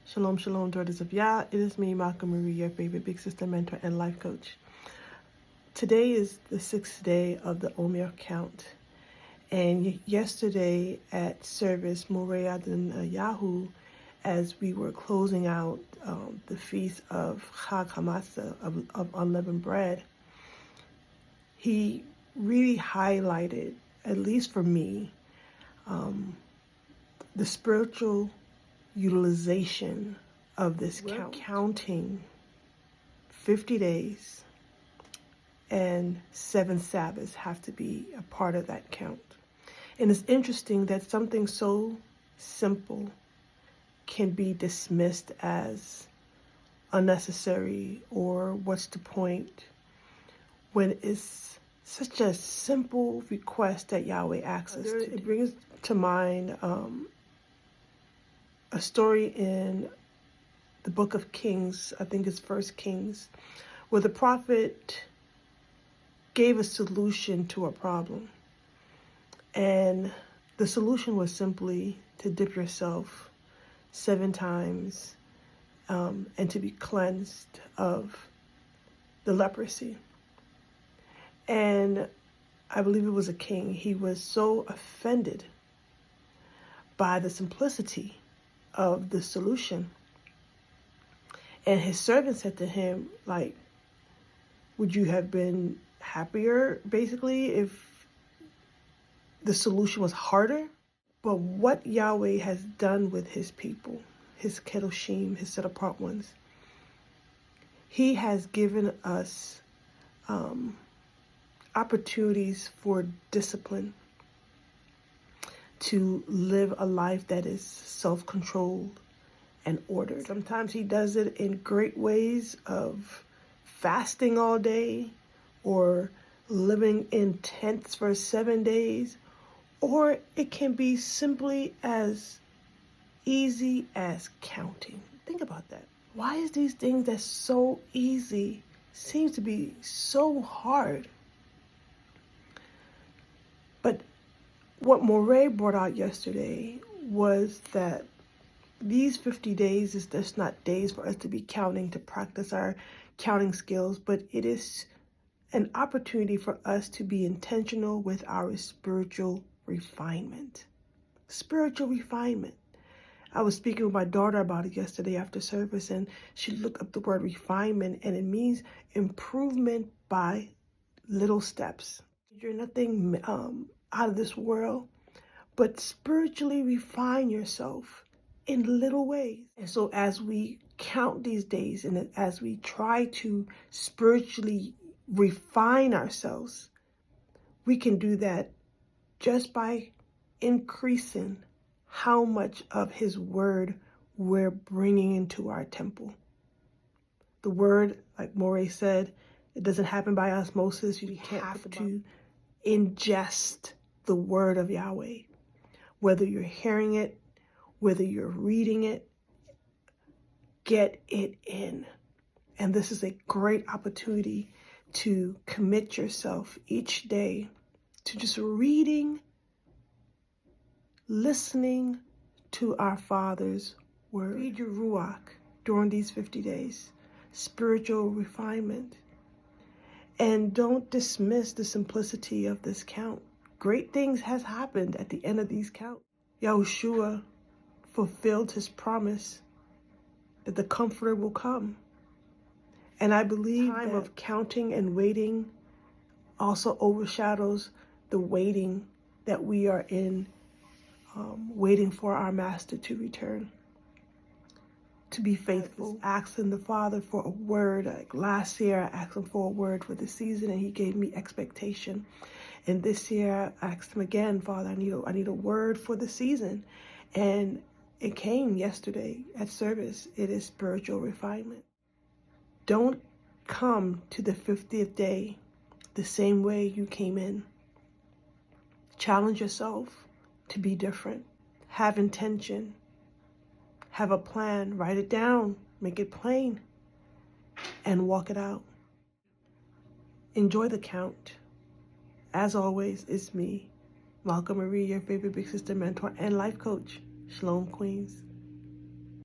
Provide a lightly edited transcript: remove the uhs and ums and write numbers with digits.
Shalom, shalom, daughters of Yah. It is me, Malcolm Marie, your favorite big sister, mentor, and life coach. Today is the 6th day of the Omer count. And yesterday at service, Moreh Adonyahu, as we were closing out the feast of Chag HaMatzah, of unleavened bread, he really highlighted, at least for me, the spiritual utilization of this count. Counting 50 days and 7 Sabbaths have to be a part of that count. And it's interesting that something so simple can be dismissed as unnecessary or what's the point, when it's such a simple request that Yahweh asks us to do. It brings to mind a story in the book of Kings, I think it's 1 Kings, where the prophet gave a solution to a problem. And the solution was simply to dip yourself 7 times and to be cleansed of the leprosy. And I believe it was a king. He was so offended by the simplicity of the solution. And his servant said to him, like, would you have been happier, basically, if the solution was harder? But what Yahweh has done with his people, his kedoshim, his set-apart ones, he has given us opportunities for discipline, to live a life that is self-controlled and ordered. Sometimes he does it in great ways of fasting all day, or living in tents for 7 days, or it can be simply as easy as counting. Think about that. Why is these things that's so easy seems to be so hard? But what Moreh brought out yesterday was that these 50 days is just not days for us to be counting, to practice our counting skills, but it is an opportunity for us to be intentional with our spiritual refinement. Spiritual refinement. I was speaking with my daughter about it yesterday after service, and she looked up the word refinement, and it means improvement by little steps. You're nothing out of this world, but spiritually refine yourself in little ways. And so as we count these days, and as we try to spiritually refine ourselves, we can do that just by increasing how much of his word we're bringing into our temple. The word, like Moreh said, it doesn't happen by osmosis. You can't have to ingest the word of Yahweh. Whether you're hearing it, whether you're reading it, get it in. And this is a great opportunity to commit yourself each day to just reading, listening to our Father's word. Read your Ruach during these 50 days. Spiritual refinement. And don't dismiss the simplicity of this count. Great things has happened at the end of these counts. Yahushua fulfilled his promise that the Comforter will come. And I believe the time of counting and waiting also overshadows the waiting that we are in, waiting for our Master to return. To be faithful, asking the Father for a word. Like last year, I asked him for a word for the season, and he gave me expectation. And this year, I asked him again, Father, I need a word for the season. And it came yesterday at service. It is spiritual refinement. Don't come to the 50th day the same way you came in. Challenge yourself to be different. Have intention. Have a plan. Write it down. Make it plain. And walk it out. Enjoy the count. As always, it's me, Malcolm Marie, your favorite big sister, mentor, and life coach. Shalom, Queens.